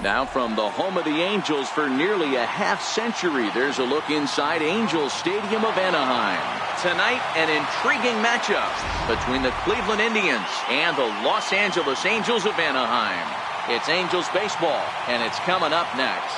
Now from the home of the Angels for nearly a half-century, there's a look inside Angels Stadium of Anaheim. Tonight, an intriguing matchup between the Cleveland Indians and the Los Angeles Angels of Anaheim. It's Angels baseball, and it's coming up next.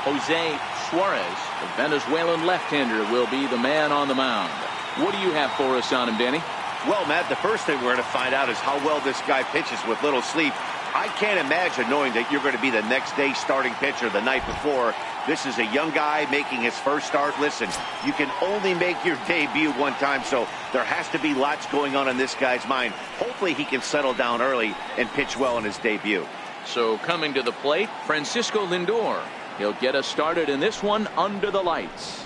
Jose Suarez, the Venezuelan left-hander, will be the man on the mound. What do you have for us on him, Denny? Well, Matt, the first thing we're going to find out is how well this guy pitches with little sleep. I can't imagine knowing that you're going to be the next day starting pitcher the night before. This is a young guy making his first start. Listen, you can only make your debut one time, so there has to be lots going on in this guy's mind. Hopefully he can settle down early and pitch well in his debut. So coming to the plate, Francisco Lindor. He'll get us started in this one under the lights.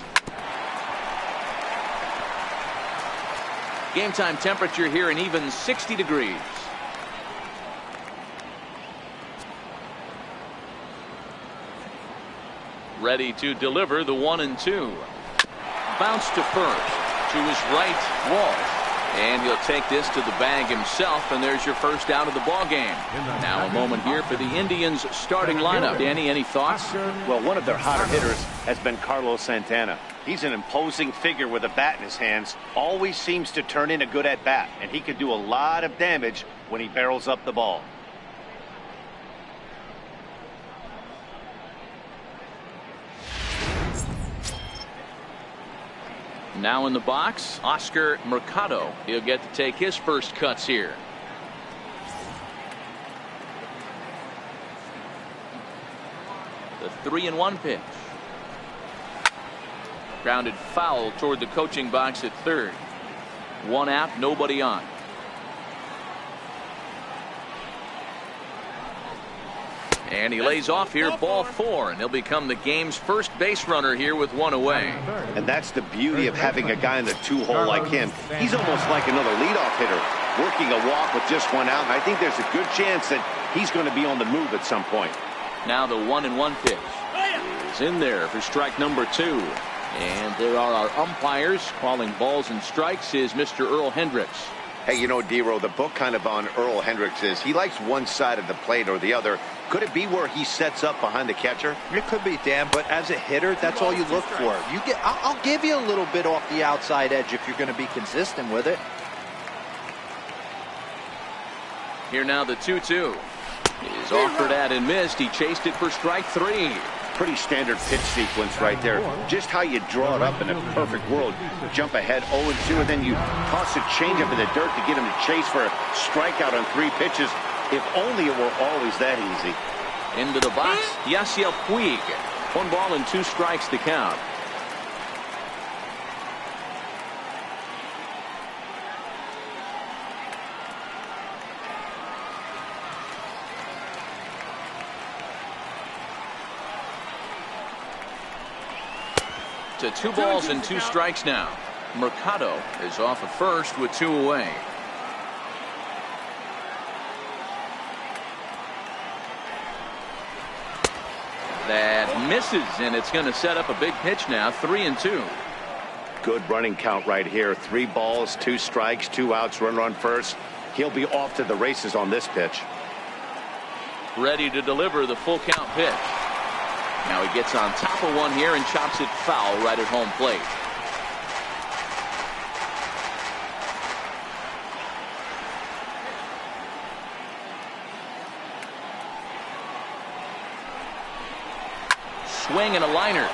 Game time temperature here an even 60 degrees. Ready to deliver the 1-2. Bounce to first. To his right, Walsh. And he'll take this to the bag himself, and there's your first out of the ball game. Now a moment here for the Indians starting lineup. Danny, any thoughts? Well, one of their hotter hitters has been Carlos Santana. He's an imposing figure with a bat in his hands. Always seems to turn in a good at-bat, and he can do a lot of damage when he barrels up the ball. Now in the box, Oscar Mercado. He'll get to take his first cuts here. The 3-1 pitch. Grounded foul toward the coaching box at third. One out, nobody on. And he lays off here, ball 4, and he'll become the game's first base runner here with one away. And that's the beauty of having a guy in the 2-hole like him. He's almost like another leadoff hitter, working a walk with just one out, and I think there's a good chance that he's going to be on the move at some point. Now the 1-1 pitch is in there for strike number 2. And there are our umpires calling balls and strikes is Mr. Earl Hendricks. Hey, you know, D-Row, the book kind of on Earl Hendricks is he likes one side of the plate or the other. Could it be where he sets up behind the catcher? It could be, Dan, but as a hitter, that's all you look for. I'll give you a little bit off the outside edge if you're going to be consistent with it. Here now the 2-2. Is offered at and missed. He chased it for strike 3. Pretty standard pitch sequence right there. Just how you draw it up in a perfect world. Jump ahead 0-2, and then you toss a changeup in the dirt to get him to chase for a strikeout on 3 pitches. If only it were always that easy. Into the box, Yasiel Puig. 1 ball and 2 strikes to count. To 2 balls and 2 strikes now. Mercado is off at first with 2 away. That misses, and it's going to set up a big pitch now. 3-2. Good running count right here. 3 balls, 2 strikes, 2 outs, runner on first. He'll be off to the races on this pitch. Ready to deliver the full count pitch. Now he gets on top of one here and chops it foul right at home plate. Swing and a liner.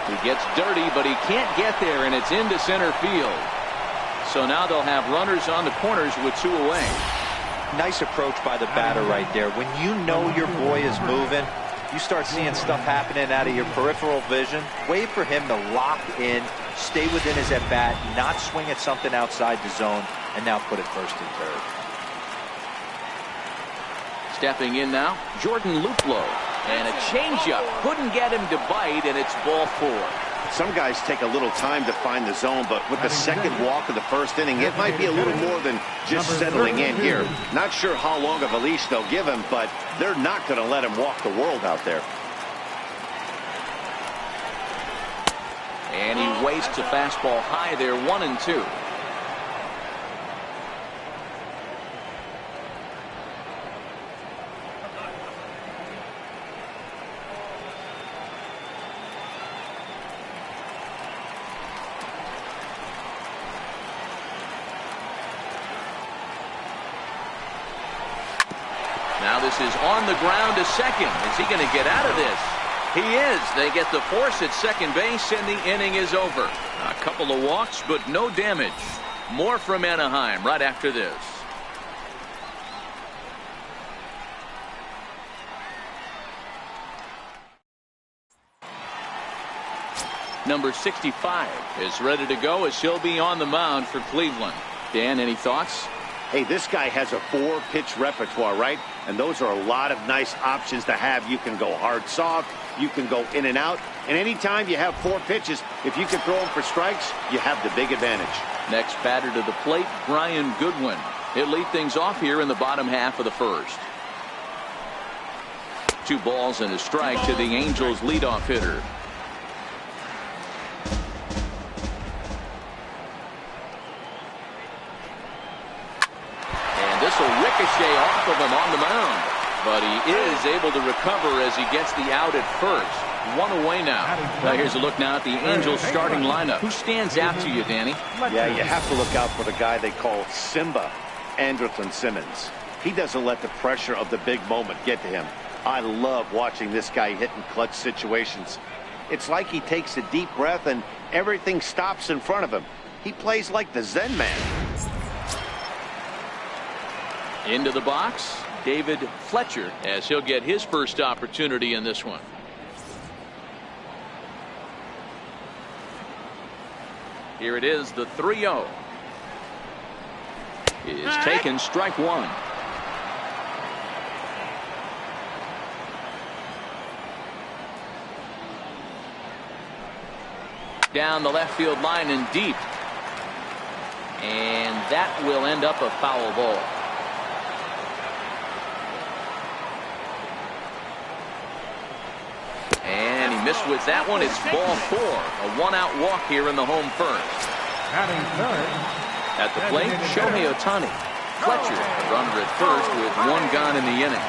He gets dirty, but he can't get there, and it's into center field. So now they'll have runners on the corners with 2 away. Nice approach by the batter right there. When you know your boy is moving, you start seeing stuff happening out of your peripheral vision. Wait for him to lock in, stay within his at-bat, not swing at something outside the zone, and now put it first and third. Stepping in now, Jordan Luplow. And a changeup. Couldn't get him to bite, and it's ball 4. Some guys take a little time to find the zone, but with the second walk of the first inning, it might be a little more than just settling in here. Not sure how long of a leash they'll give him, but they're not going to let him walk the world out there. And he wastes a fastball high there, 1-2. this is on the ground to second. Is he going to get out of this? He is. They get the force at second base, and the inning is over. A couple of walks, but no damage. More from Anaheim right after this. Number 65 is ready to go as he'll be on the mound for Cleveland. Dan, any thoughts? Hey, this guy has a 4-pitch repertoire, right? And those are a lot of nice options to have. You can go hard, soft. You can go in and out. And anytime you have 4 pitches, if you can throw them for strikes, you have the big advantage. Next batter to the plate, Brian Goodwin. He'll lead things off here in the bottom half of the first. 2 balls and a strike to the Angels leadoff hitter. This will ricochet off of him on the mound, but he is able to recover as he gets the out at first. 1 away now. Now here's a look now at the Angels starting lineup. Who stands out to you, Danny? Yeah, you have to look out for the guy they call Simba, Andrelton Simmons. He doesn't let the pressure of the big moment get to him. I love watching this guy hit in clutch situations. It's like he takes a deep breath and everything stops in front of him. He plays like the Zen man. Into the box, David Fletcher, as he'll get his first opportunity in this one. Here it is, the 3-0. Is taken, strike 1. Down the left field line and deep. And that will end up a foul ball. And he missed with that one. It's ball 4. A 1-out walk here in the home first. At the plate, Shohei Ohtani. Fletcher, the runner at first with 1 gone in the inning.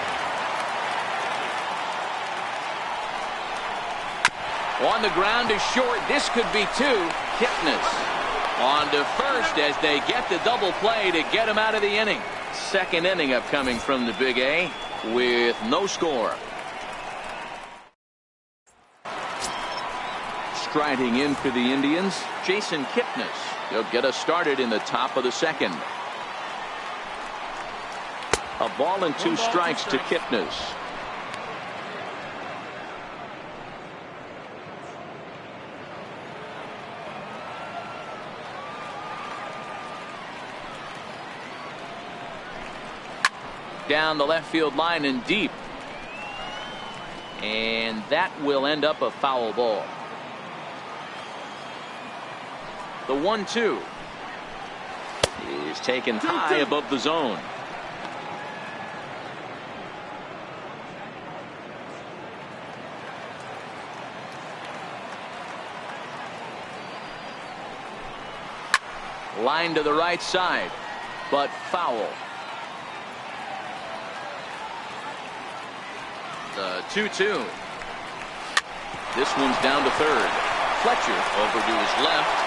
On the ground is short. This could be 2. Kipnis on to first as they get the double play to get him out of the inning. Second inning upcoming from the Big A with no score. Striding in for the Indians, Jason Kipnis. He'll get us started in the top of the second. A ball and 2 strikes to Kipnis. Down the left field line and deep. And that will end up a foul ball. The 1-2 is taken high above the zone. Line to the right side, but foul. The 2-2. This one's down to third. Fletcher over to his left.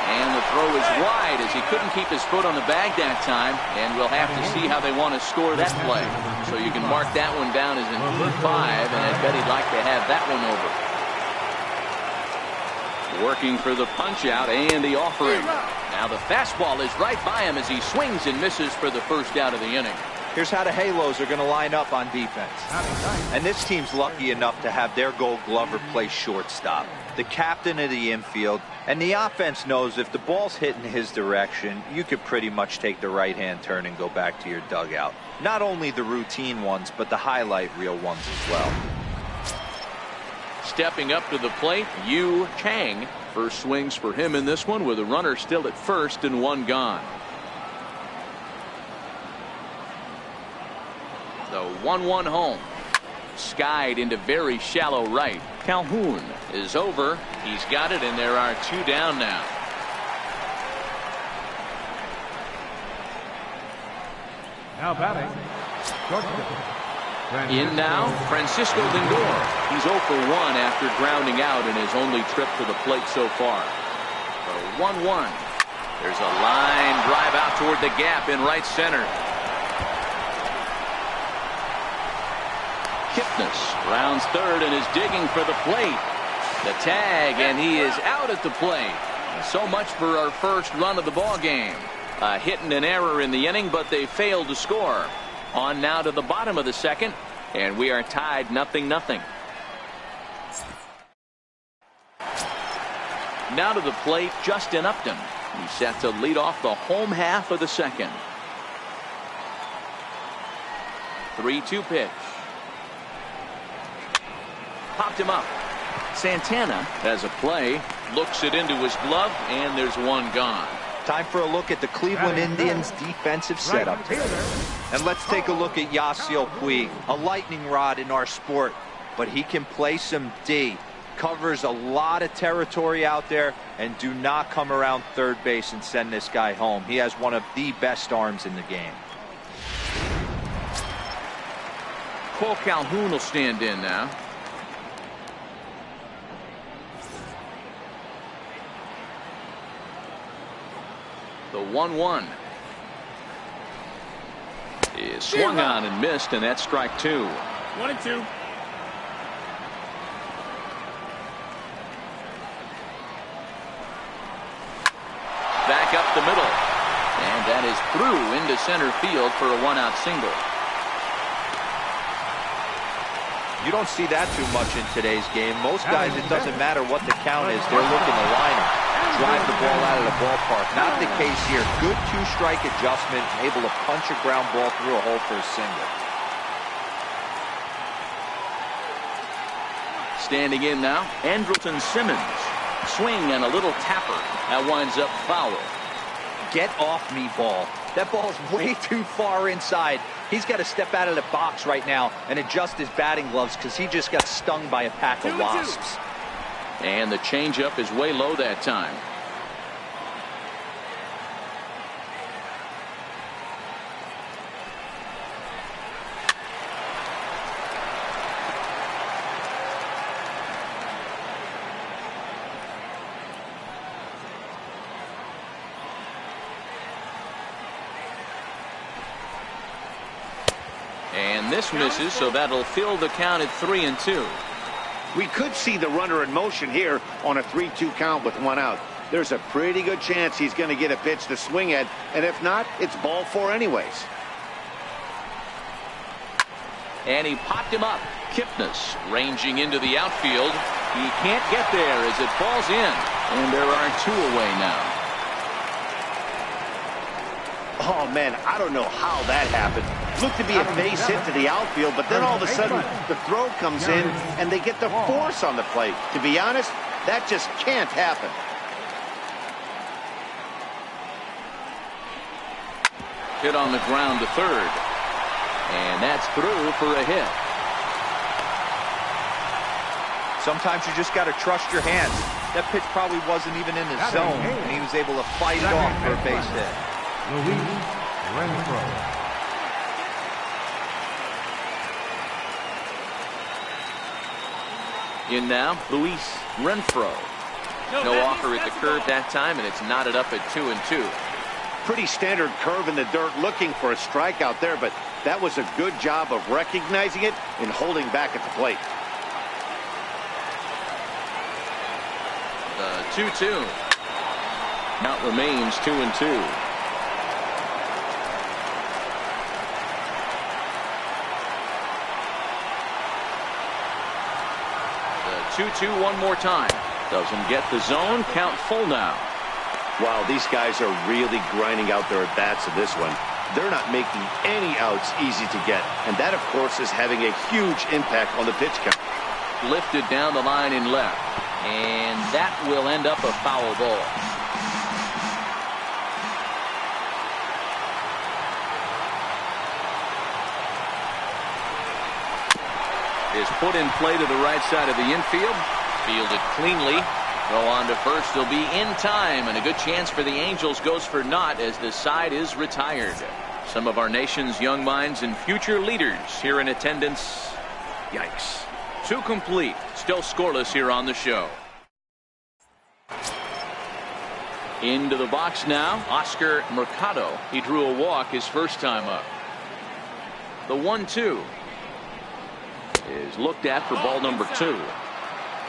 And the throw is wide as he couldn't keep his foot on the bag that time. And we'll have to see how they want to score that play. So you can mark that one down as an E5, and I bet he'd like to have that one over. Working for the punch out and the offering. Now the fastball is right by him as he swings and misses for the first out of the inning. Here's how the Halos are going to line up on defense. And this team's lucky enough to have their Gold Glover play shortstop, the captain of the infield, and the offense knows if the ball's hitting his direction, you could pretty much take the right-hand turn and go back to your dugout. Not only the routine ones, but the highlight reel ones as well. Stepping up to the plate, Yu Chang. First swings for him in this one with a runner still at first and 1 gone. The 1-1 home. Skied into very shallow right. Calhoun is over. He's got it, and there are 2 down now. Now batting. In now, Francisco Lindor. He's 0 for 1 after grounding out in his only trip to the plate so far. The 1-1. There's a line drive out toward the gap in right center. Kipnis rounds third and is digging for the plate. The tag, and he is out at the plate. So much for our first run of the ball game. A hit and an error in the inning, but they failed to score. On now to the bottom of the second, and we are tied 0-0. Now to the plate, Justin Upton. He's set to lead off the home half of the second. 3-2 pitch. Popped him up. Santana has a play, looks it into his glove, and there's one gone. Time for a look at the Cleveland Indians defensive setup. And let's take a look at Yasiel Puig, a lightning rod in our sport, but he can play some D. Covers a lot of territory out there, and do not come around third base and send this guy home. He has one of the best arms in the game. Cole Calhoun will stand in now. The 1-1 is swung on and missed, and that's strike 2. 1-2. Back up the middle, and that is through into center field for a 1-out single. You don't see that too much in today's game. Most guys, it doesn't matter what the count is, they're looking to line him, drive the ball out of the ballpark. Not the case here. Good two-strike adjustment, able to punch a ground ball through a hole for a single. Standing in now, Andrelton Simmons. Swing and a little tapper. That winds up foul. Get off me, ball. That ball's way too far inside. He's got to step out of the box right now and adjust his batting gloves because he just got stung by a pack of wasps. And the changeup is way low that time. And this misses, so that'll fill the count at 3-2. We could see the runner in motion here on a 3-2 count with 1 out. There's a pretty good chance he's going to get a pitch to swing at, and if not, it's ball 4 anyways. And he popped him up. Kipnis ranging into the outfield. He can't get there as it falls in, and there are 2 away now. Oh, man, I don't know how that happened. Looked to be a base hit to the outfield, but then all of a sudden the throw comes in and they get the force on the plate. To be honest, that just can't happen. Hit on the ground to third. And that's through for a hit. Sometimes you just got to trust your hands. That pitch probably wasn't even in the zone, and he was able to fight it off for a base hit. In now, Luis Renfroe. No offer at the curve that time, and it's knotted up at 2-2. Pretty standard curve in the dirt, looking for a strikeout there, but that was a good job of recognizing it and holding back at the plate. The 2-2. Count remains 2-2. The 2-2 one more time. Doesn't get the zone. Count full now. Wow, these guys are really grinding out their at-bats in this one. They're not making any outs easy to get, and that, of course, is having a huge impact on the pitch count. Lifted down the line in left, and that will end up a foul ball. Is put in play to the right side of the infield. Fielded cleanly. Throw on to first. Will be in time, and a good chance for the Angels goes for naught as the side is retired. Some of our nation's young minds and future leaders here in attendance. Yikes. 2 complete. Still scoreless here on the show. Into the box now, Oscar Mercado. He drew a walk his first time up. The 1-2 is looked at for ball number 2.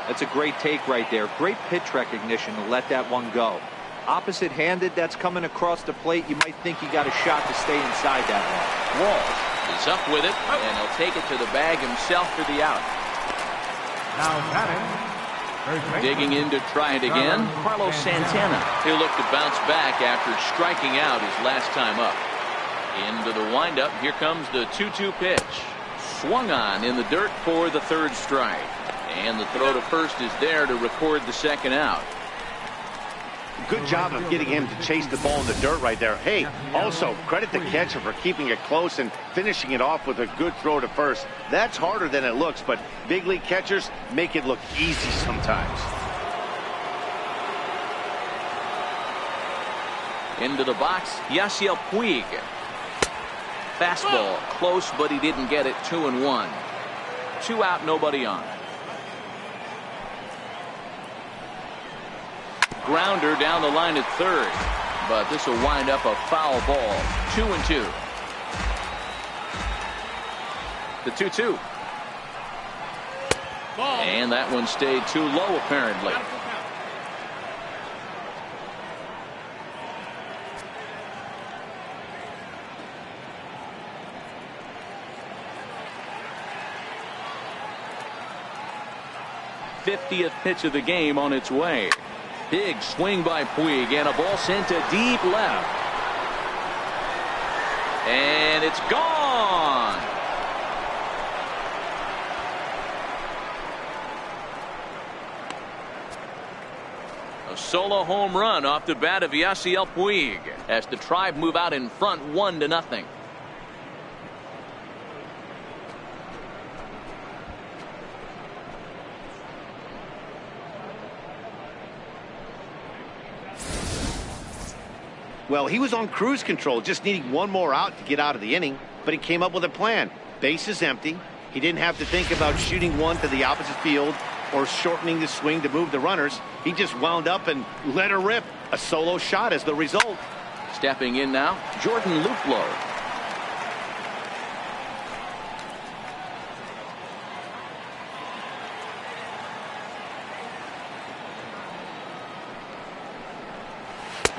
That's a great take right there. Great pitch recognition to let that one go. Opposite-handed, that's coming across the plate. You might think he got a shot to stay inside that one. Walsh is up with it, and he'll take it to the bag himself for the out. Now batting, first baseman, Digging in to try it again, Carlos Santana. He'll look to bounce back after striking out his last time up. Into the windup, here comes the 2-2 pitch. Swung on in the dirt for the 3rd strike. And the throw to first is there to record the 2nd out. Good job of getting him to chase the ball in the dirt right there. Hey, also credit the catcher for keeping it close and finishing it off with a good throw to first. That's harder than it looks, but big league catchers make it look easy sometimes. Into the box, Yasiel Puig. Fastball close, but he didn't get it. 2-1. 2 out, nobody on. Grounder down the line at 3rd, but this will wind up a foul ball. 2-2. The 2-2. And that one stayed too low apparently. '50th pitch of the game on its way. Big swing by Puig and a ball sent to deep left. And it's gone. A solo home run off the bat of Yasiel Puig as the Tribe move out in front 1-0. Well, he was on cruise control, just needing one more out to get out of the inning, but he came up with a plan. Base is empty. He didn't have to think about shooting one to the opposite field or shortening the swing to move the runners. He just wound up and let her rip. A solo shot as the result. Stepping in now, Jordan Luplow.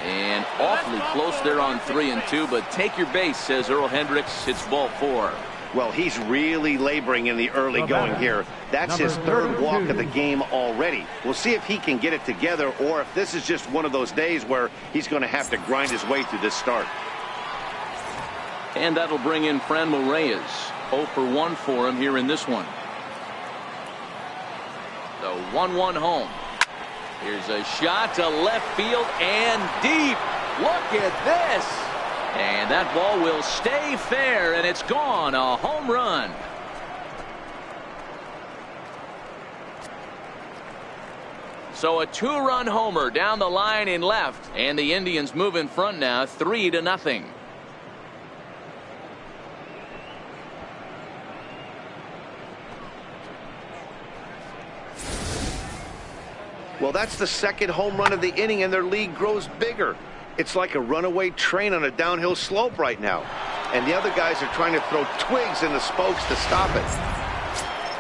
And awfully close there on 3-2, but take your base, says Earl Hendricks. It's ball 4. Well, he's really laboring in the early going here. That's his 3rd walk of the game already. We'll see if he can get it together or if this is just one of those days where he's going to have to grind his way through this start. And that'll bring in Franmil Reyes. 0 for 1 for him here in this one. The 1-1 home. Here's a shot to left field and deep. Look at this. And that ball will stay fair, and it's gone. A home run. So a 2-run homer down the line in left, and the Indians move in front now 3-0. Well, that's the 2nd home run of the inning, and their lead grows bigger. It's like a runaway train on a downhill slope right now. And the other guys are trying to throw twigs in the spokes to stop it.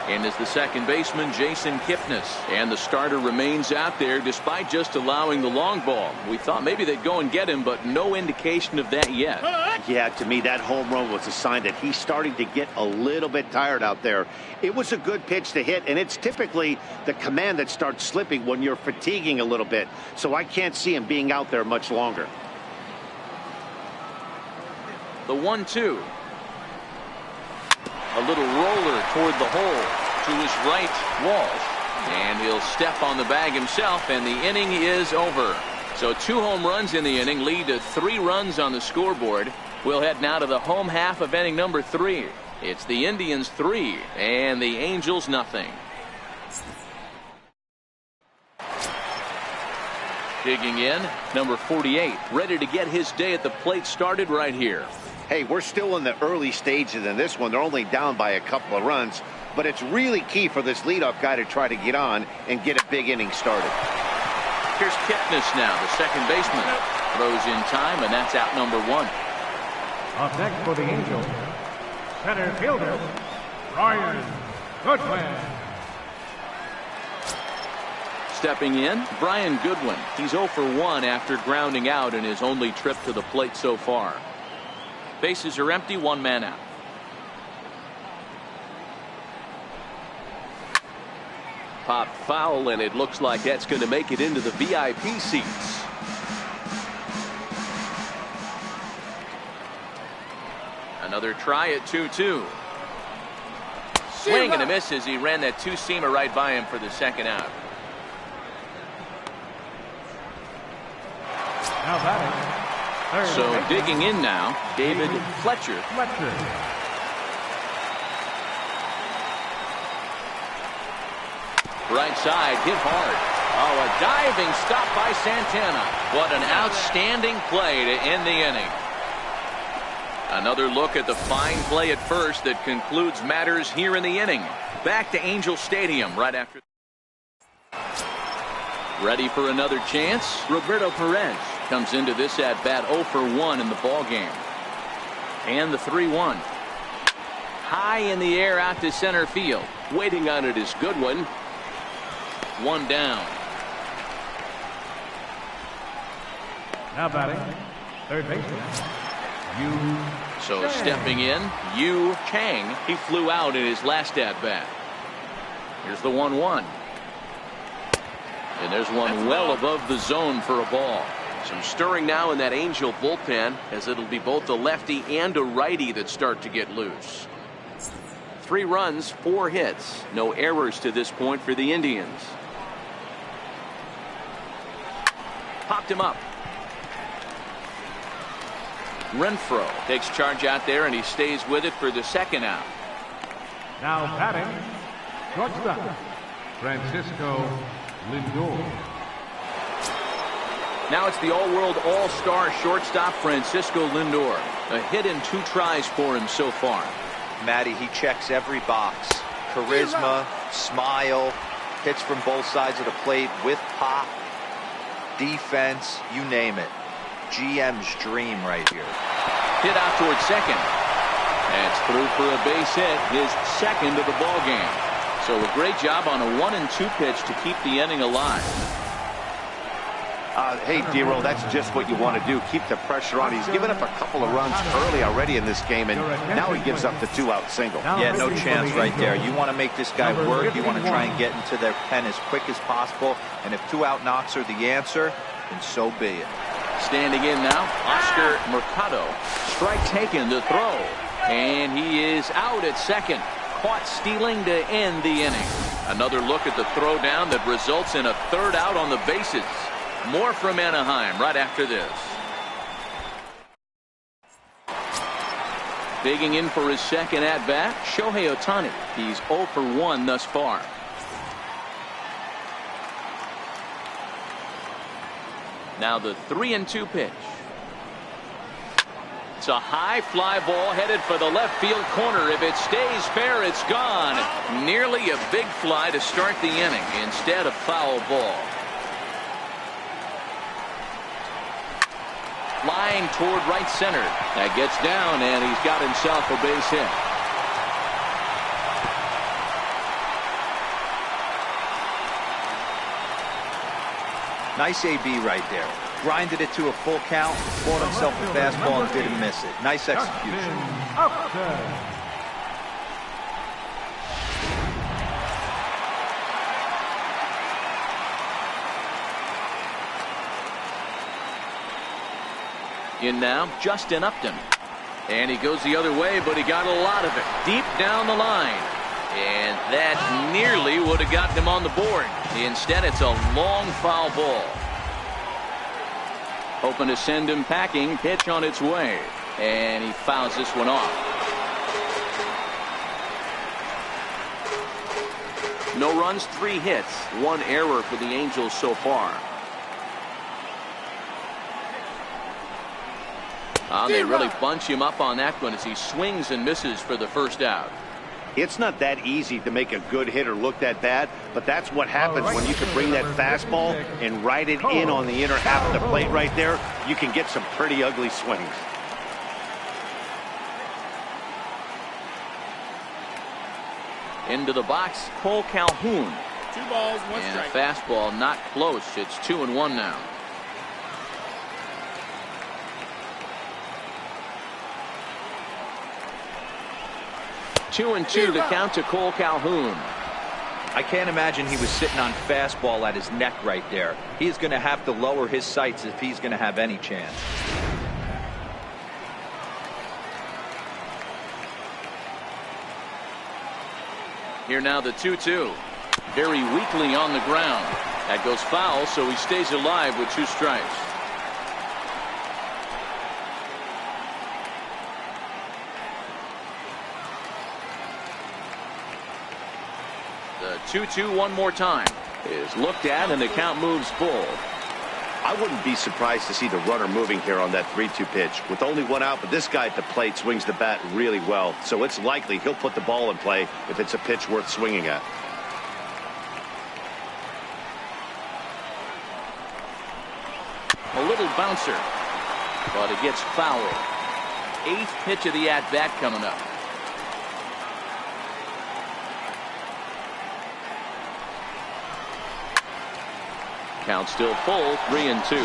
And is the second baseman, Jason Kipnis. And the starter remains out there despite just allowing the long ball. We thought maybe they'd go and get him, but no indication of that yet. Yeah, to me, that home run was a sign that he's starting to get a little bit tired out there. It was a good pitch to hit, and it's typically the command that starts slipping when you're fatiguing a little bit. So I can't see him being out there much longer. The 1-2. A little roller toward the hole to his right, Walsh. And he'll step on the bag himself, and the inning is over. So 2 home runs in the inning lead to 3 runs on the scoreboard. We'll head now to the home half of inning number 3. It's the Indians 3 and the Angels nothing. Digging in, number 48, ready to get his day at the plate started right here. Hey, we're still in the early stages in this one. They're only down by a couple of runs, but it's really key for this leadoff guy to try to get on and get a big inning started. Here's Kipnis now, the second baseman. Throws in time, and that's out number 1. Up next for the Angels, center fielder, Ryan Goodwin. Stepping in, Brian Goodwin. He's 0 for 1 after grounding out in his only trip to the plate so far. Bases are empty, 1 man out. Pop foul, and it looks like that's going to make it into the VIP seats. Another try at 2-2. Swing and a miss as he ran that two-seamer right by him for the second out. Now batting. So digging in now, David Fletcher. Right side, hit hard. Oh, a diving stop by Santana. What an outstanding play to end the inning. Another look at the fine play at first that concludes matters here in the inning. Back to Angel Stadium right after. Ready for another chance? Roberto Perez comes into this at bat 0 for 1 in the ball game. And the 3-1. High in the air out to center field. Waiting on it is Goodwin. 1 down. Now batting. Third baseman. So stepping in, Yu Chang. He flew out in his last at bat. Here's the 1-1. And there's one well above the zone for a ball. Some stirring now in that Angel bullpen, as it'll be both a lefty and a righty that start to get loose. 3 runs, 4 hits. No errors to this point for the Indians. Popped him up. Renfroe takes charge out there, and he stays with it for the second out. Now batting. Shortstop. Francisco Lindor. Now it's the all-world all-star shortstop Francisco Lindor. A hit in 2 tries for him so far. Matty, he checks every box. Charisma, smile, hits from both sides of the plate with pop, defense, you name it. GM's dream right here. Hit out towards second. That's through for a base hit, his second of the ball game. So a great job on a 1-2 pitch to keep the inning alive. Hey, D-Roll, that's just what you want to do. Keep the pressure on. He's given up a couple of runs early already in this game, and now he gives up the 2-out single. Yeah, no chance right there. You want to make this guy work. You want to try and get into their pen as quick as possible. And if 2-out knocks are the answer, then so be it. Standing in now, Oscar Mercado. Strike taken to throw. And he is out at second. Caught stealing to end the inning. Another look at the throw down that results in a 3rd out on the bases. More from Anaheim right after this. Digging in for his second at bat, Shohei Ohtani. He's 0 for 1 thus far. Now the 3-2 pitch. It's a high fly ball headed for the left field corner. If it stays fair, it's gone. Nearly a big fly to start the inning. Instead, a foul ball. Line toward right center. That gets down, and he's got himself a base hit. Nice AB right there. Grinded it to a full count, bought himself a fastball and didn't miss it. Nice execution. In now, Justin Upton. And he goes the other way, but he got a lot of it. Deep down the line. And that nearly would have gotten him on the board. Instead, it's a long foul ball. Hoping to send him packing. Pitch on its way. And he fouls this one off. No runs, 3 hits, 1 error for the Angels so far. They really bunch him up on that one as he swings and misses for the first out. It's not that easy to make a good hitter look that bad, but that's what happens when you can bring that fastball and ride it in on the inner half of the plate right there. You can get some pretty ugly swings. Into the box, Cole Calhoun. 2 balls, 1 And a strike. fastball not close. It's 2-1 now. Two and two, the count to Cole Calhoun. I can't imagine he was sitting on fastball at his neck right there. He's going to have to lower his sights if he's going to have any chance. Here now the 2-2. Very weakly on the ground. That goes foul, so he stays alive with 2 strikes. The 2-2 one more time is looked at, and the count moves full. I wouldn't be surprised to see the runner moving here on that 3-2 pitch. With only 1 out, but this guy at the plate swings the bat really well, so it's likely he'll put the ball in play if it's a pitch worth swinging at. A little bouncer, but it gets fouled. 8th pitch of the at-bat coming up. Count still full, 3-2.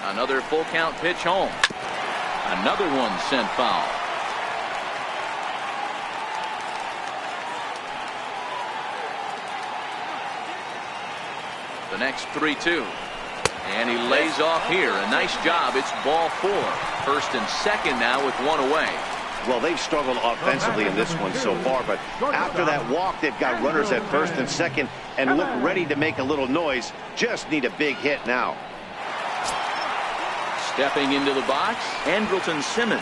Another full count pitch home. Another one sent foul. The next 3-2. And he lays off here. A nice job. It's ball 4. First and second now with 1 away. Well, they've struggled offensively in this one so far, but after that walk, they've got runners at first and second and look ready to make a little noise. Just need a big hit now. Stepping into the box, Andrelton Simmons.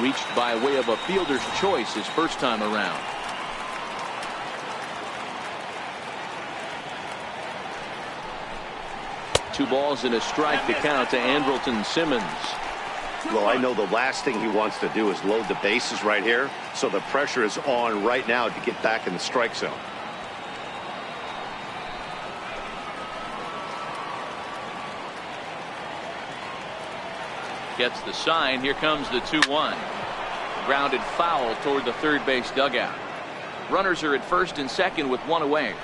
Reached by way of a fielder's choice his first time around. Two balls and a strike to count to Andrelton Simmons. Well, I know the last thing he wants to do is load the bases right here, so the pressure is on right now to get back in the strike zone. Gets the sign. Here comes the 2-1. Grounded foul toward the third base dugout. Runners are at first and second with 1 away.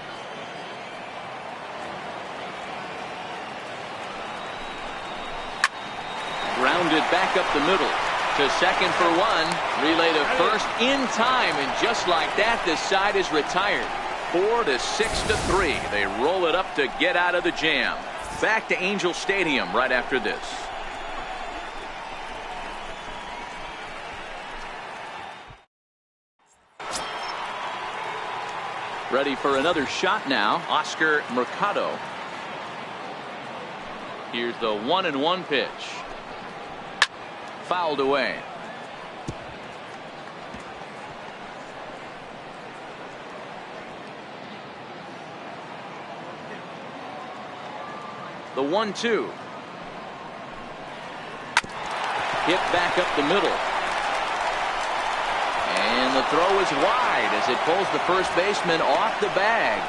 Grounded back up the middle to second for 1. Relay to first in time, and just like that, this side is retired. 4-6-3. They roll it up to get out of the jam. Back to Angel Stadium right after this. Ready for another shot now, Oscar Mercado. Here's the 1-1 pitch. Fouled away. The 1-2. Hit back up the middle. And the throw is wide as it pulls the first baseman off the bag.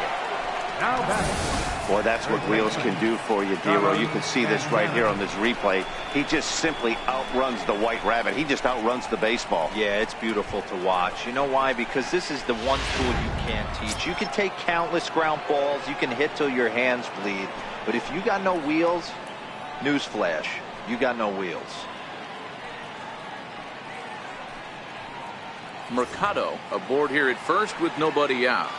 Now batting. Boy, that's what wheels can do for you, Dero. You can see this right here on this replay. He just simply outruns the White Rabbit. He just outruns the baseball. Yeah, it's beautiful to watch. You know why? Because this is the one tool you can't teach. You can take countless ground balls. You can hit till your hands bleed. But if you got no wheels, newsflash, you got no wheels. Mercado aboard here at first with nobody out.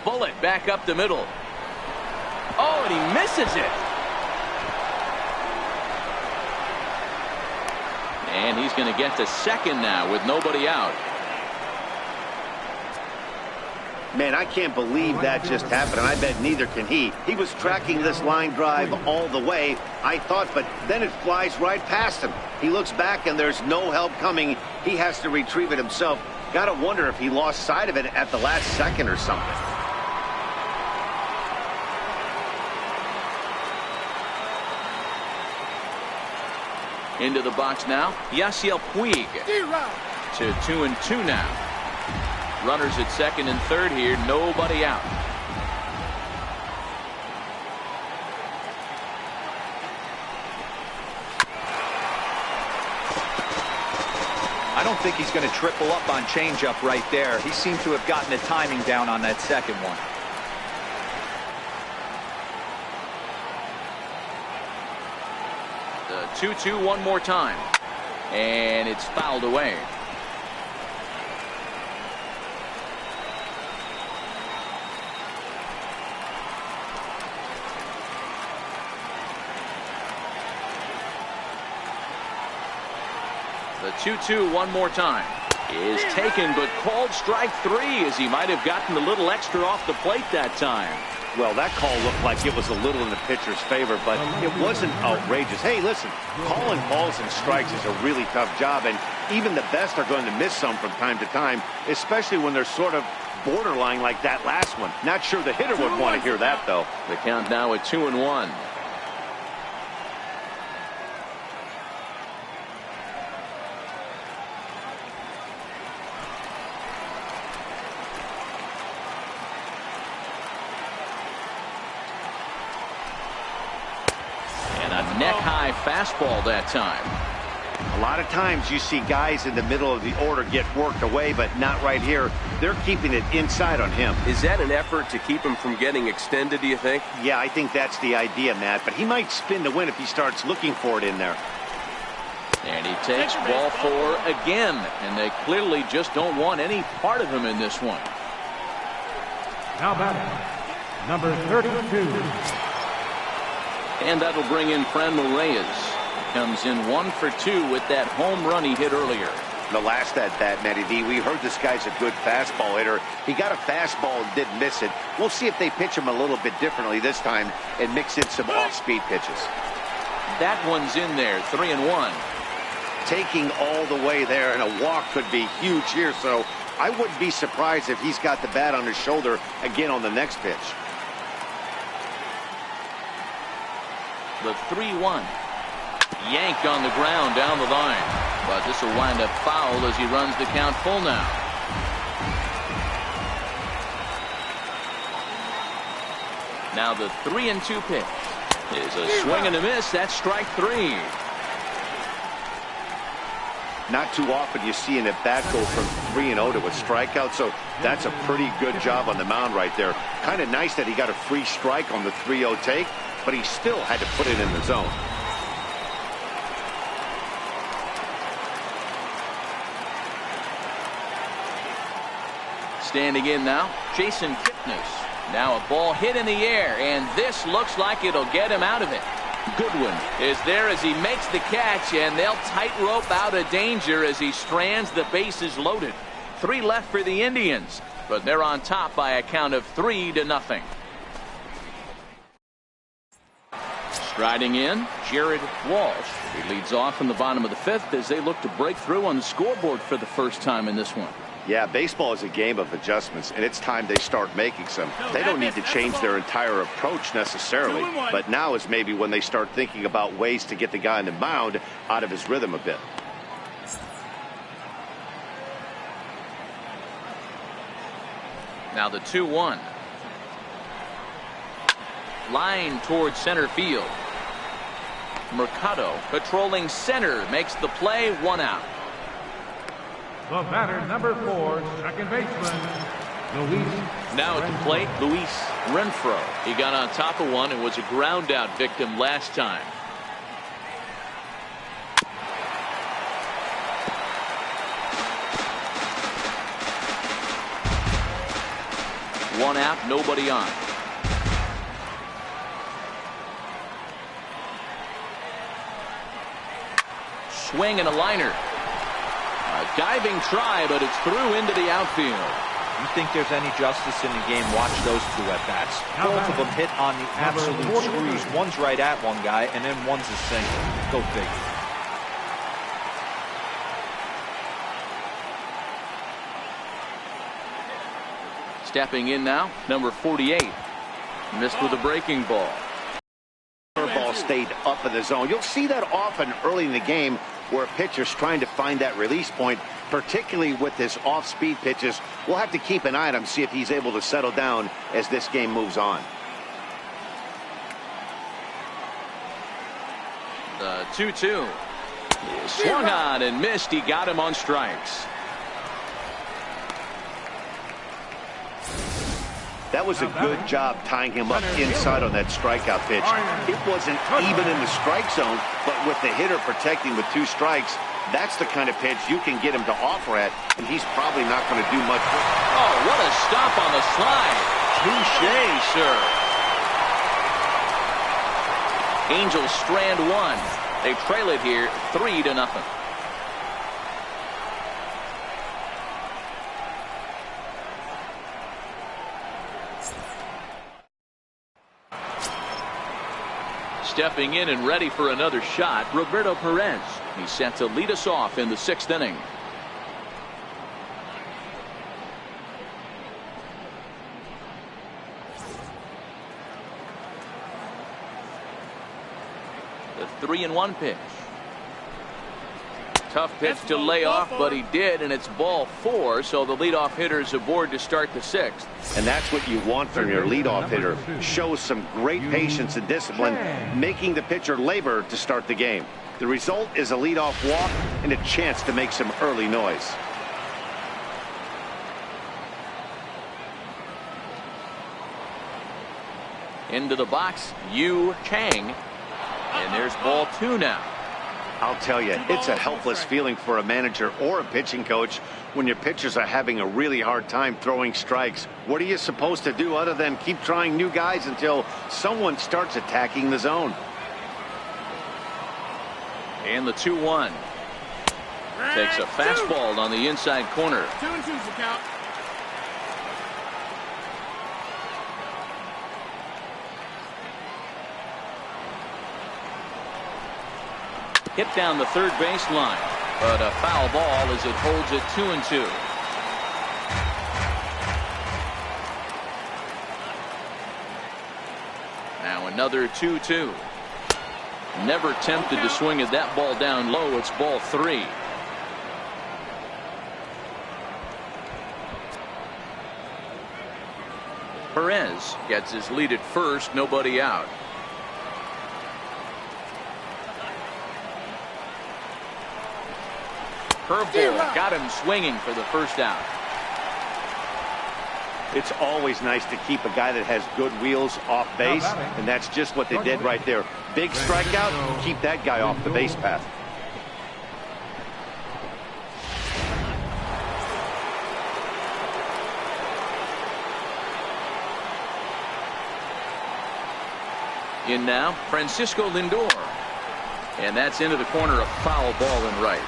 Bullet back up the middle. Oh, and he misses it. And he's going to get to second now with nobody out. Man, I can't believe that just happened, and I bet neither can he. He was tracking this line drive all the way, I thought, but then it flies right past him. He looks back, and there's no help coming. He has to retrieve it himself. Got to wonder if he lost sight of it at the last second or something. Into the box now, Yasiel Puig. to 2-2 now. Runners at second and third here, nobody out. I don't think he's going to triple up on changeup right there. He seemed to have gotten the timing down on that second one. The 2-2 one more time. And it's fouled away. The 2-2 one more time is taken, but called strike three, as he might have gotten a little extra off the plate that time. Well, that call looked like it was a little in the pitcher's favor, but it wasn't outrageous. Hey, listen, calling balls and strikes is a really tough job, and even the best are going to miss some from time to time, especially when they're sort of borderline like that last one. Not sure the hitter would want to hear that, though. The count now at 2-1. Neck-high fastball that time. A lot of times you see guys in the middle of the order get worked away, but not right here. They're keeping it inside on him. Is that an effort to keep him from getting extended, do you think? Yeah, I think that's the idea, Matt, but he might spin to win if he starts looking for it in there. And he takes ball four again, and they clearly just don't want any part of him in this one. Now batting, number 32. And that'll bring in Franmil Reyes. Comes in 1 for 2 with that home run he hit earlier. The last at bat, Matty V, we heard this guy's a good fastball hitter. He got a fastball and didn't miss it. We'll see if they pitch him a little bit differently this time and mix in some off-speed pitches. That one's in there, 3-1. Taking all the way there, and a walk could be huge here, so I wouldn't be surprised if he's got the bat on his shoulder again on the next pitch. The 3-1. Yanked on the ground down the line. But this will wind up foul as he runs the count full now. Now the 3-2 pitch is a swing and a miss. That's strike three. Not too often you see an at-bat go from 3-0 to a strikeout, so that's a pretty good job on the mound right there. Kind of nice that he got a free strike on the 3-0 take, but he still had to put it in the zone. Standing in now, Jason Kipnis. Now a ball hit in the air, and this looks like it'll get him out of it. Goodwin is there as he makes the catch, and they'll tightrope out of danger as he strands the bases loaded. 3 left for the Indians, but they're on top by a count of 3-0. Striding in, Jared Walsh. He leads off in the bottom of the 5th as they look to break through on the scoreboard for the first time in this one. Yeah, baseball is a game of adjustments, and it's time they start making some. They don't need to change their entire approach necessarily, but now is maybe when they start thinking about ways to get the guy on the mound out of his rhythm a bit. Now the 2-1. Line towards center field. Mercado patrolling center makes the play, 1 out. The batter, number 4, second baseman, Luis. Now at the plate, Luis Renfroe. He got on top of one and was a ground out victim last time. One out, nobody on. Swing and a liner. A diving try, but it's through into the outfield. You think there's any justice in the game? Watch those 2 at-bats. Both of them hit on the absolute screws. One's right at one guy, and then one's a single. Go figure. Stepping in now, number 48. Missed with a breaking ball. Ball stayed up in the zone. You'll see that often early in the game where a pitcher's trying to find that release point. particularly with his off-speed pitches. We'll have to keep an eye on him, see if he's able to settle down as this game moves on. The 2-2. Swung on and missed. He got him on strikes. That was a good job tying him up inside on that strikeout pitch. It wasn't even in the strike zone, but with the hitter protecting with 2 strikes, that's the kind of pitch you can get him to offer at, and he's probably not going to do much. Oh, what a stop on the slide. Touché, sir. Angels strand 1. They trail it here 3-0. Stepping in and ready for another shot, Roberto Perez. He's set to lead us off in the 6th inning. The 3-1 pitch. Tough pitch to lay off, but he did, and it's ball 4, so the leadoff hitter is aboard to start the 6th. And that's what you want from your leadoff hitter. Shows some great patience and discipline, making the pitcher labor to start the game. The result is a leadoff walk and a chance to make some early noise. Into the box, Yu Chang. And there's ball 2 now. I'll tell you, it's a helpless feeling for a manager or a pitching coach when your pitchers are having a really hard time throwing strikes. What are you supposed to do other than keep trying new guys until someone starts attacking the zone? And the 2-1. Takes a fastball on the inside corner. 2-2's the count. Hit down the third baseline, but a foul ball as it holds it 2-2. Now another 2-2. Never tempted to swing at that ball down low. It's ball 3. Perez gets his lead at first, nobody out. Curveball got him swinging for the first out. It's always nice to keep a guy that has good wheels off base, and that's just what they did right there. Big strikeout, keep that guy off the base path. In now, Francisco Lindor. And that's into the corner, a foul ball in right.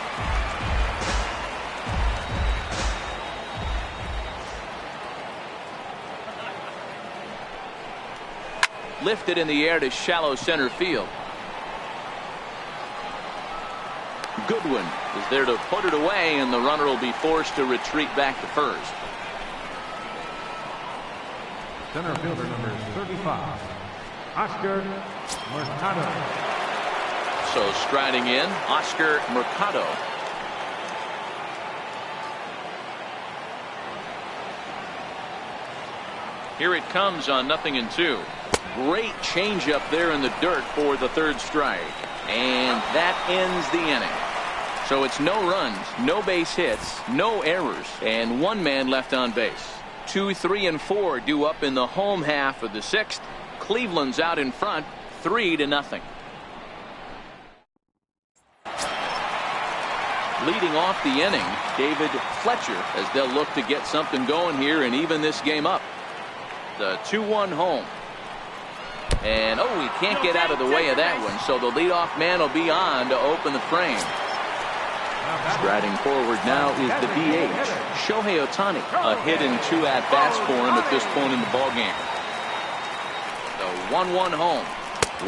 Lifted in the air to shallow center field. Goodwin is there to put it away, and the runner will be forced to retreat back to first. Center fielder number 35, Oscar Mercado. So striding in, Oscar Mercado. Here it comes on 0-2. Great changeup there in the dirt for the third strike. And that ends the inning. So it's no runs, no base hits, no errors, and 1 man left on base. 2, 3, and 4 due up in the home half of the 6th. Cleveland's out in front, 3-0. Leading off the inning, David Fletcher, as they'll look to get something going here and even this game up. The 2-1 home. And he can't get out of the way of that one, so the leadoff man will be on to open the frame. Striding forward now is the DH, Shohei Ohtani. A hit and 2 at-bats for him at this point in the ballgame. The 1-1 home.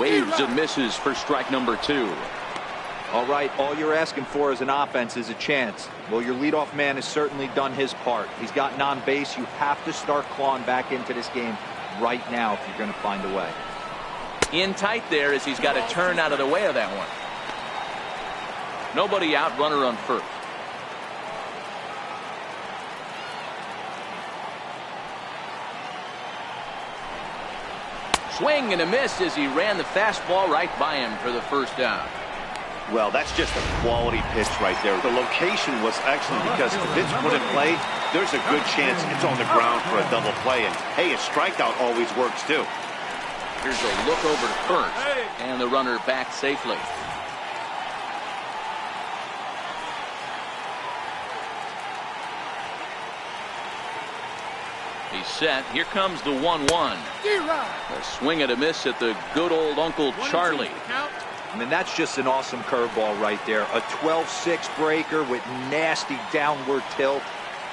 Waves and misses for strike number 2. All right, all you're asking for as an offense is a chance. Well, your leadoff man has certainly done his part. He's gotten on base. You have to start clawing back into this game right now if you're going to find a way. In tight there as he's got to turn out of the way of that one. Nobody out, runner on first. Swing and a miss as he ran the fastball right by him for the first down. Well, that's just a quality pitch right there. The location was excellent because if it's put in play, there's a good chance it's on the ground for a double play. And, hey, a strikeout always works, too. Here's a look over to first, and the runner back safely. He's set. Here comes the 1-1. A swing and a miss at the good old Uncle Charlie. I mean, that's just an awesome curveball right there. A 12-6 breaker with nasty downward tilt.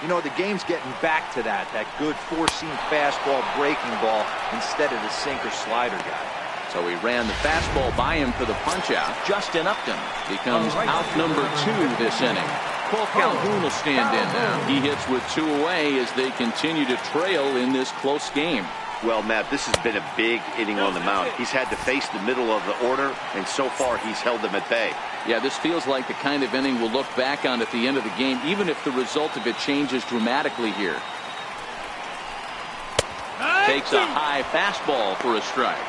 You know, the game's getting back to that good four-seam fastball breaking ball instead of the sinker slider guy. So he ran the fastball by him for the punch-out. Justin Upton becomes out number 2 this inning. Cole Calhoun will stand in now. He hits with 2 away as they continue to trail in this close game. Well, Matt, this has been a big inning on the mound. He's had to face the middle of the order, and so far he's held them at bay. Yeah, this feels like the kind of inning we'll look back on at the end of the game, even if the result of it changes dramatically here. Takes a high fastball for a strike.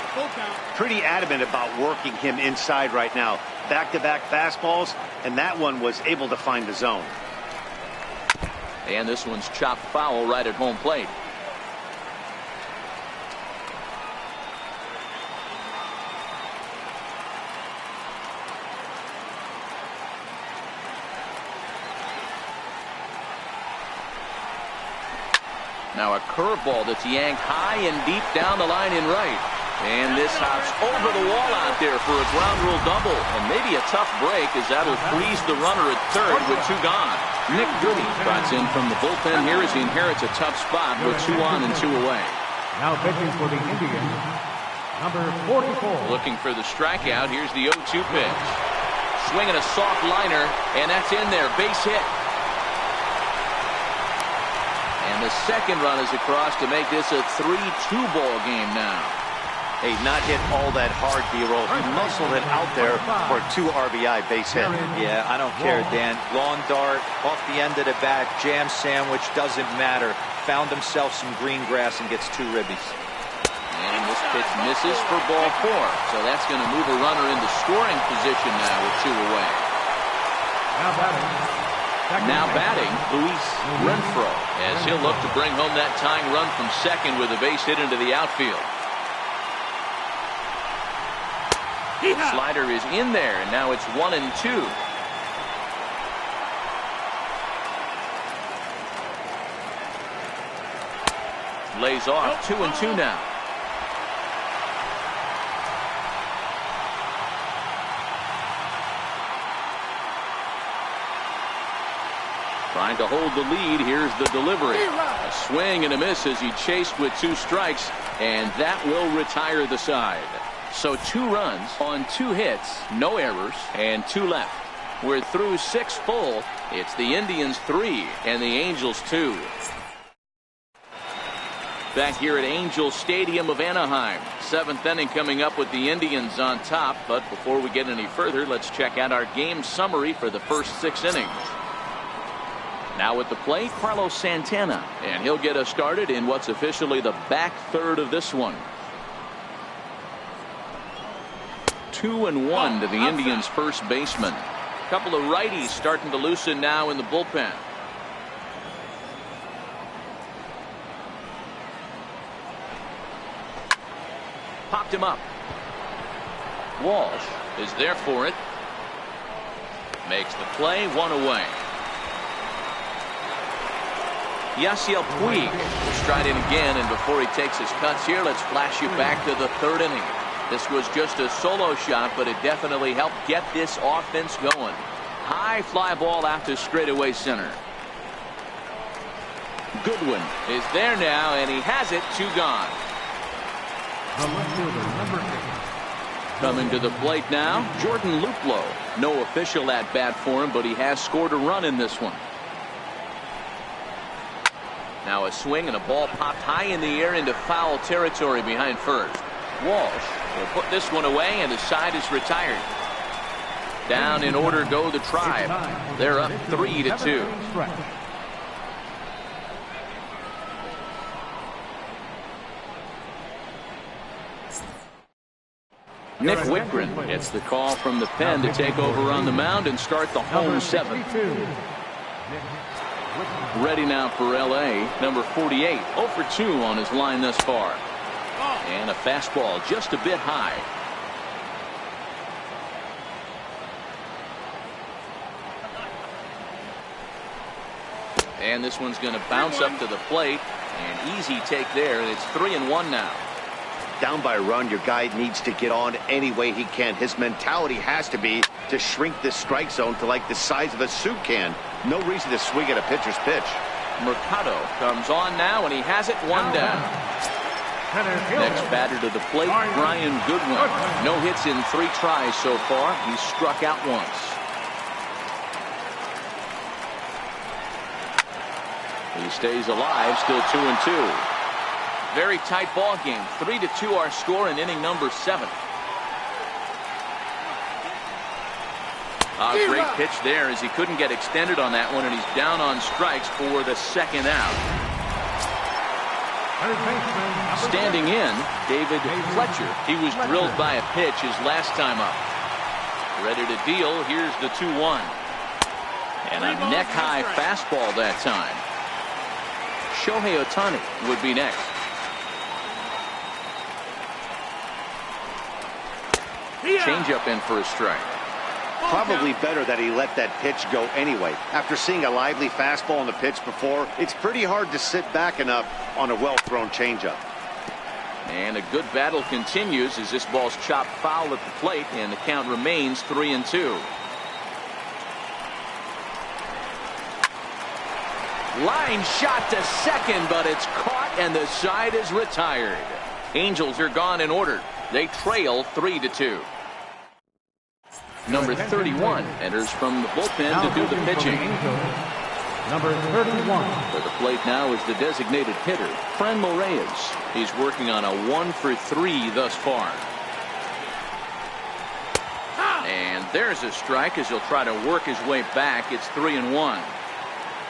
Pretty adamant about working him inside right now. Back-to-back fastballs, and that one was able to find the zone. And this one's chopped foul right at home plate. Now a curveball that's yanked high and deep down the line in right. And this hops over the wall out there for a ground rule double. And maybe a tough break as that'll freeze the runner at third with 2 gone. Nick Goody trots in from the bullpen here as he inherits a tough spot with 2 on and 2 away. Now pitching for the Indians, number 44. Looking for the strikeout. Here's the 0-2 pitch. Swinging a soft liner, and that's in there. Base hit. And the second run is across to make this a 3-2 ball game now. Hey, not hit all that hard, B-roll. He muscled it out there for a 2 RBI base hit. Yeah, I don't care, Dan. Lawn dart, off the end of the bat, jam sandwich, doesn't matter. Found himself some green grass and gets 2 ribbies. And this pitch misses for ball 4. So that's going to move a runner into scoring position now with 2 away. Now batting, Luis Renfroe, as he'll look to bring home that tying run from second with a base hit into the outfield. Slider is in there, and now it's 1-2. Lays off 2-2 now. Trying to hold the lead. Here's the delivery. A swing and a miss as he chased with 2 strikes, and that will retire the side. So 2 runs on 2 hits, no errors, and 2 left. We're through 6 full. It's the Indians 3 and the Angels 2. Back here at Angels Stadium of Anaheim. 7th inning coming up with the Indians on top. But before we get any further, let's check out our game summary for the first 6 innings. Now at the plate, Carlos Santana, and he'll get us started in what's officially the back third of this one. 2-1 to the Indians' first baseman. A couple of righties starting to loosen now in the bullpen. Popped him up. Walsh is there for it. Makes the play, 1 away. Yasiel Puig will stride in again, and before he takes his cuts here, let's flash you back to the 3rd inning. This was just a solo shot, but it definitely helped get this offense going. High fly ball out to straightaway center. Goodwin is there now, and he has it, 2 gone. Coming to the plate now, Jordan Luplow. No official at bat for him, but he has scored a run in this one. Now a swing and a ball popped high in the air into foul territory behind first. Walsh will put this one away, and the side is retired. Down in order go the Tribe. They're up 3-2. Nick Whitgren gets the call from the pen to take over on the mound and start the home seventh. Ready now for L.A. Number 48, 0 for 2 on his line thus far. And a fastball just a bit high. And this one's going to bounce up to the plate. An easy take there, and it's 3-1 now. Down by a run, your guy needs to get on any way he can. His mentality has to be to shrink this strike zone to like the size of a soup can. No reason to swing at a pitcher's pitch. Mercado comes on now, and he has it 1 down. Next batter to the plate, Brian Goodwin. No hits in 3 tries so far. He's struck out once. He stays alive, still 2-2. Very tight ball game. 3-2 our score in inning number 7. A great pitch there as he couldn't get extended on that one, and he's down on strikes for the 2nd out. Standing in, David Fletcher. He was drilled by a pitch his last time up. Ready to deal. Here's the 2-1. And a neck-high fastball that time. Shohei Ohtani would be next. Changeup in for a strike. Probably better that he let that pitch go anyway. After seeing a lively fastball on the pitch before, it's pretty hard to sit back enough on a well-thrown changeup. And a good battle continues as this ball's chopped foul at the plate, and the count remains 3-2. Line shot to second, but it's caught, and the side is retired. Angels are gone in order. They trail 3-2. Number 31 enters from the bullpen to do the pitching. Number 31. For the plate now is the designated hitter, Franmil Reyes. He's working on a 1 for 3 thus far. And there's a strike as he'll try to work his way back. It's 3-1.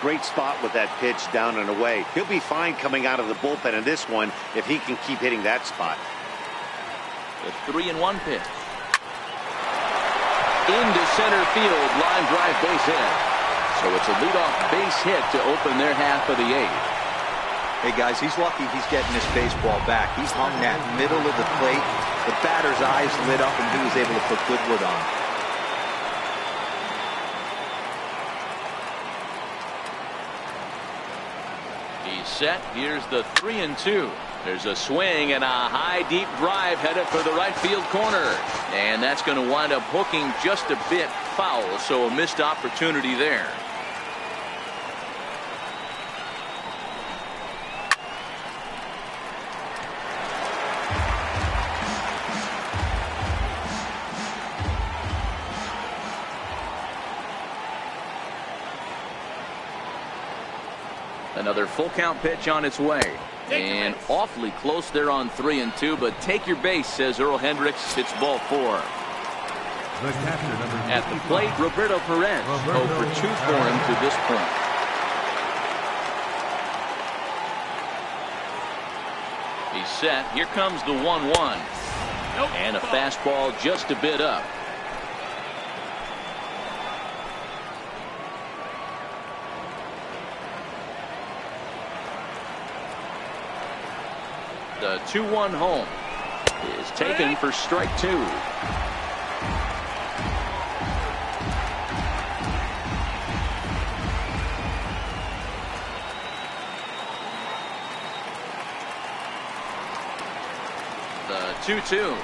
Great spot with that pitch down and away. He'll be fine coming out of the bullpen in this one if he can keep hitting that spot. The 3-1 pitch. Into center field, line drive base hit. So it's a leadoff base hit to open their half of the 8th. Hey guys, he's lucky he's getting this baseball back. He's hung that middle of the plate. The batter's eyes lit up, and he was able to put good wood on. He's set. Here's the 3-2. There's a swing and a high deep drive headed for the right field corner. And that's going to wind up hooking just a bit foul, so a missed opportunity there. Another full count pitch on its way. And awfully close there on 3-2, but take your base, says Earl Hendricks. It's ball 4. At the plate, Roberto Perez. 0 for 2 for him to this point. He's set. Here comes the 1-1. And a fastball just a bit up. The 2-1 home is taken for strike 2. The 2-2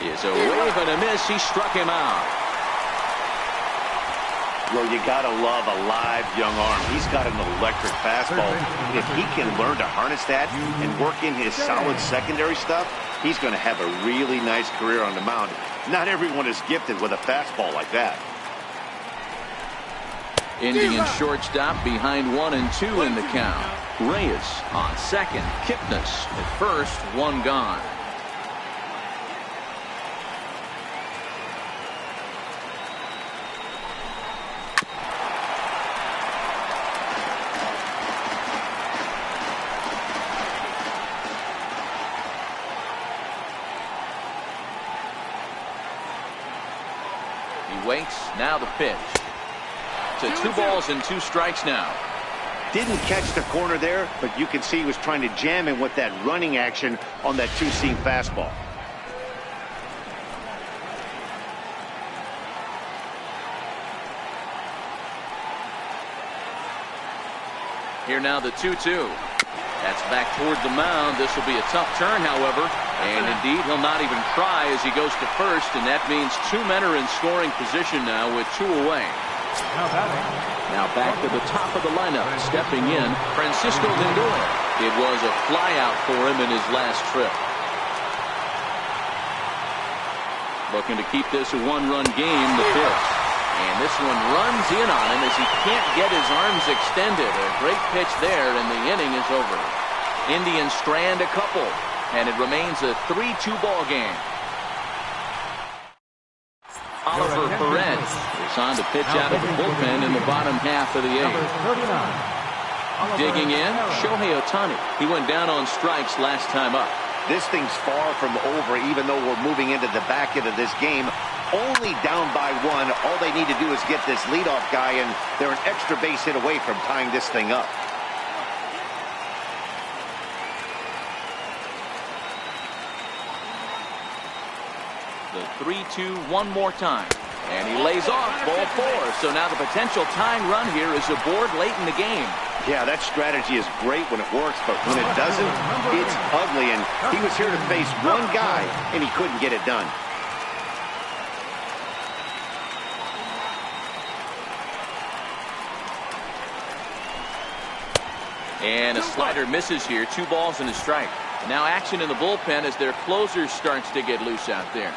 is a wave and a miss. He struck him out. Well, you gotta love a live young arm. He's got an electric fastball. If he can learn to harness that and work in his solid secondary stuff, he's going to have a really nice career on the mound. Not everyone is gifted with a fastball like that. Indian shortstop behind 1 and 2 in the count. Reyes on second. Kipnis at first. 1 gone. He waits. Now the pitch. To 2 balls and 2 strikes now. Didn't catch the corner there, but you can see he was trying to jam him with that running action on that 2-seam fastball. Here now the 2-2. That's back toward the mound. This will be a tough turn, however. And indeed, he'll not even try as he goes to first. And that means 2 men are in scoring position now with 2 away. Now back to the top of the lineup. Stepping in, Francisco Lindor. It was a flyout for him in his last trip. Looking to keep this a 1-run game, the pitch. And this one runs in on him as he can't get his arms extended. A great pitch there, and the inning is over. Indians strand a couple, and it remains a 3-2 ball game. Oliver Perez is on to pitch out of the bullpen in the bottom half of the 8th. Digging in, Shohei Ohtani. He went down on strikes last time up. This thing's far from over, even though we're moving into the back end of this game. Only down by 1. All they need to do is get this leadoff guy, and they're an extra base hit away from tying this thing up. The 3-2 one more time. And he lays off ball 4. So now the potential tying run here is aboard late in the game. Yeah, that strategy is great when it works, but when it doesn't, it's ugly. And he was here to face one guy, and he couldn't get it done. And a slider misses here. 2 balls and a strike. Now action in the bullpen as their closer starts to get loose out there.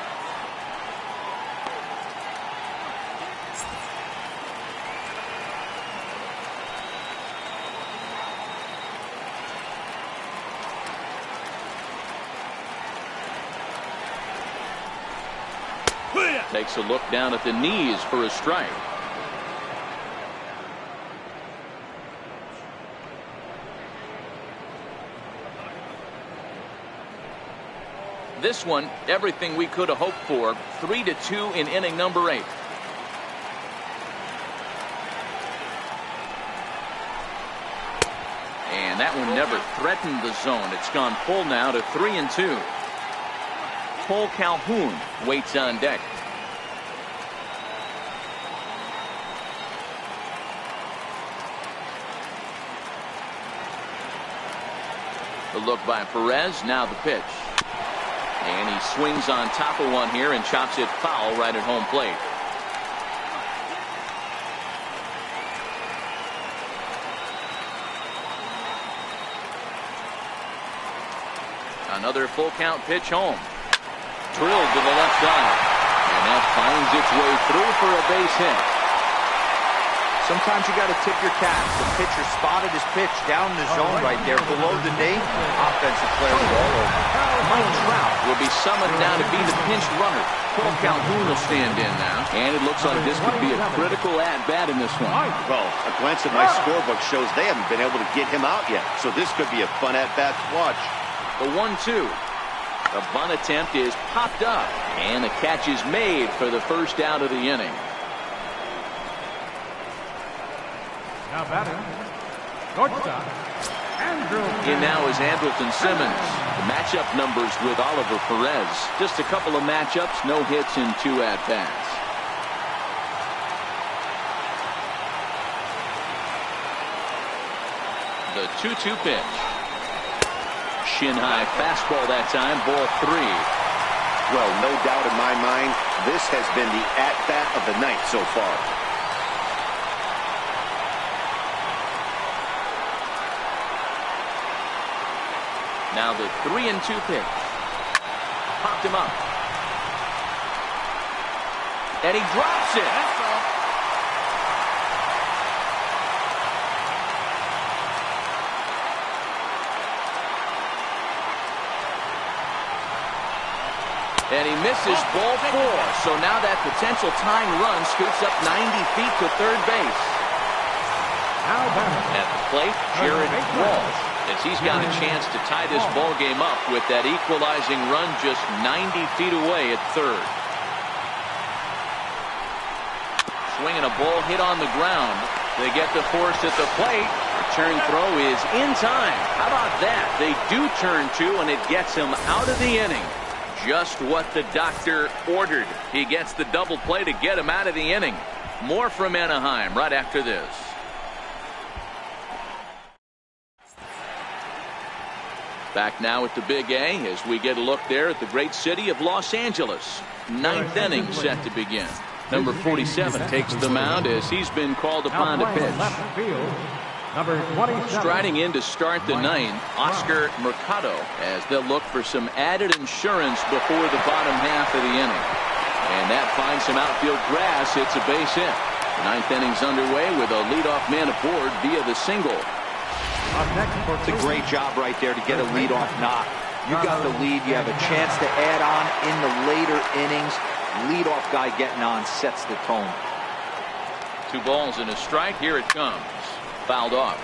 Takes a look down at the knees for a strike. This one, everything we could have hoped for. 3-2 in inning number 8. And that one never threatened the zone. It's gone full now to 3-2. Cole Calhoun waits on deck. The look by Perez. Now the pitch. And he swings on top of one here and chops it foul right at home plate. Another full count pitch home. Drilled to the left side. And that finds its way through for a base hit. Sometimes you got to tip your cap. The pitcher spotted his pitch down in the zone right there below the knee. Offensive player all over. Mike Trout will be summoned now to be the pinch runner. Cole Calhoun will stand in now. And it looks like this could be a critical at-bat in this one. Well, a glance at my scorebook shows they haven't been able to get him out yet. So this could be a fun at-bat to watch. The 1-2. The bunt attempt is popped up. And the catch is made for the first out of the inning. Now batting, shortstop, Andrew. In now is Andrelton Simmons. The matchup numbers with Oliver Perez. Just a couple of matchups, no hits in 2 at-bats. The 2-2 pitch. Shin high fastball that time, ball 3. Well, no doubt in my mind, this has been the at-bat of the night so far. Now the 3-2 pitch. Popped him up. And he drops it. And he misses ball 4. So now that potential tying run scoots up 90 feet to third base. At the plate, Jared Walsh, as he's got a chance to tie this ball game up with that equalizing run just 90 feet away at third. swinging a ball hit on the ground. They get the force at the plate. Return throw is in time. How about that? They do turn two, and it gets him out of the inning. Just what the doctor ordered. He gets the double play to get him out of the inning. More from Anaheim right after this. Back now at the Big A as we get a look there at the great city of Los Angeles. Ninth inning set to begin. Number 47 takes the mound as he's been called upon to pitch. Striding in to start the ninth, Oscar Mercado, as they'll look for some added insurance before the bottom half of the inning. And that finds some outfield grass. It's a base hit. Ninth inning's underway with a leadoff man aboard via the single. It's a great job right there to get a leadoff knock. You got the lead. You have a chance to add on in the later innings. Leadoff guy getting on sets the tone. 2 balls and a strike. Here it comes. Fouled off.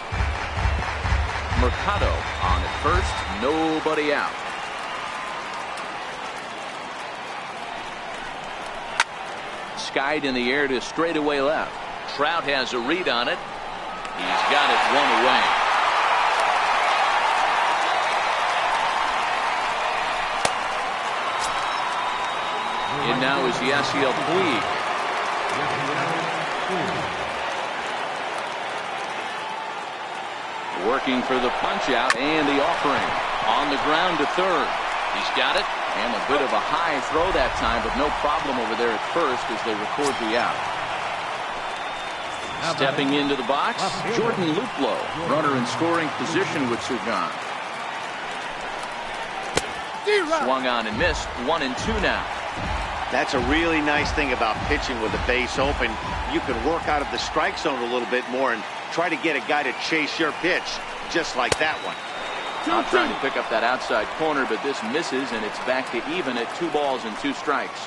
Mercado on at first. Nobody out. Skied in the air to straightaway left. Trout has a read on it. He's got it one away. And now is Yasiel Puig. Working for the punch out and the offering. On the ground to third. He's got it. And a bit of a high throw that time, but no problem over there at first as they record the out. Stepping into the box, Jordan Luplow. Runner in scoring position with Sugan. Swung on and missed. 1-2 now. That's a really nice thing about pitching with the base open. You can work out of the strike zone a little bit more and try to get a guy to chase your pitch, just like that one. Not trying to pick up that outside corner, but this misses, and it's back to even at 2 balls and 2 strikes.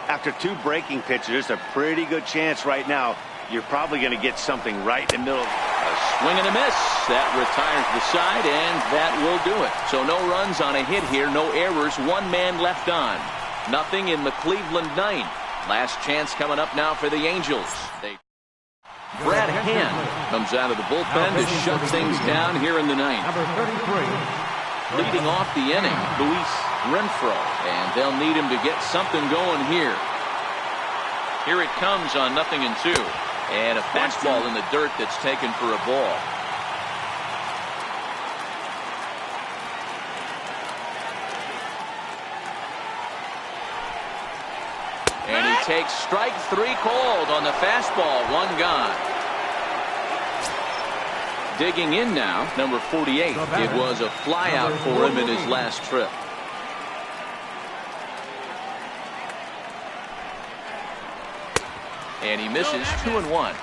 After 2 breaking pitches, there's a pretty good chance right now you're probably going to get something right in the middle. A swing and a miss. That retires the side, and that will do it. So no runs on a hit here, no errors, 1 man left on. Nothing in the Cleveland ninth. Last chance coming up now for the Angels. Brad Hand comes out of the bullpen to shut things down here in the ninth. Leading off the inning, Luis Renfroe, and they'll need him to get something going here. Here it comes on 0-2, and a fastball in the dirt that's taken for a ball. And he takes strike 3 called on the fastball. 1 gone. Digging in now, number 48. It was a flyout for him in his last trip. And he misses 2-1.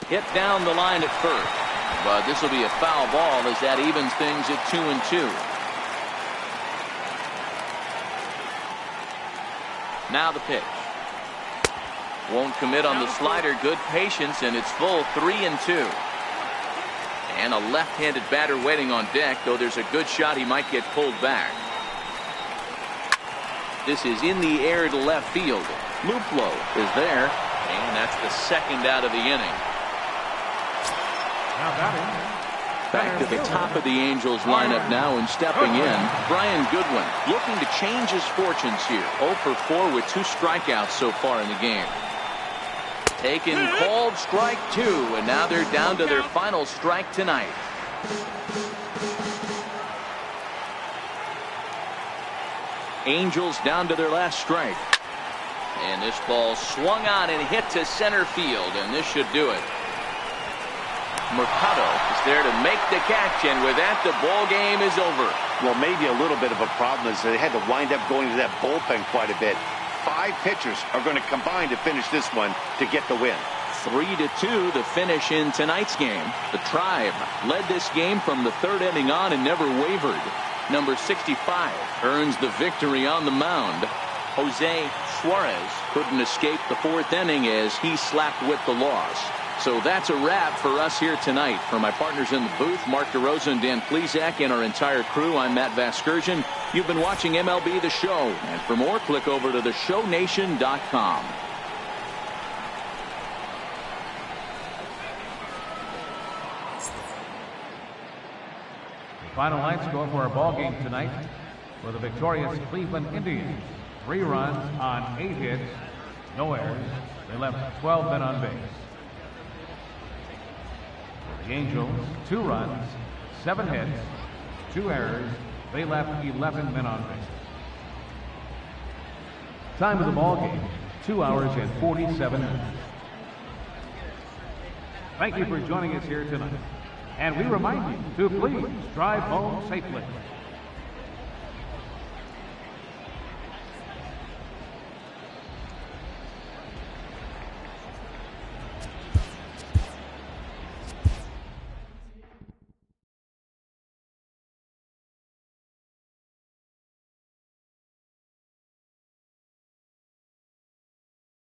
Hit down the line at first. But this will be a foul ball as that evens things at 2-2. Now the pitch. Won't commit on the slider. Good patience, and it's full 3-2. And a left-handed batter waiting on deck, though there's a good shot he might get pulled back. This is in the air to left field. Luplow is there, and that's the second out of the inning. Back to the top of the Angels lineup now, and stepping in, Brian Goodwin, looking to change his fortunes here. 0 for 4 with 2 strikeouts so far in the game. Taken, called, strike 2, and now they're down to their final strike tonight. Angels down to their last strike. And this ball swung on and hit to center field, and this should do it. Mercado is there to make the catch, and with that, the ball game is over. Well, maybe a little bit of a problem is they had to wind up going to that bullpen quite a bit. 5 pitchers are going to combine to finish this one to get the win. 3-2 the finish in tonight's game. The Tribe led this game from the 3rd inning on and never wavered. Number 65 earns the victory on the mound. Jose Suarez couldn't escape the 4th inning as he slapped with the loss. So that's a wrap for us here tonight. For my partners in the booth, Mark DeRosa and Dan Plesac, and our entire crew, I'm Matt Vasgersian. You've been watching MLB The Show. And for more, click over to theshownation.com. The final line score for our ball game tonight for the victorious Cleveland Indians. 3 runs on 8 hits, no errors. They left 12 men on base. For the Angels, 2 runs, 7 hits, 2 errors. They left 11 men on base. Time of the ball game, 2 hours and 47 minutes. Thank you for joining us here tonight. And we remind you to please drive home safely.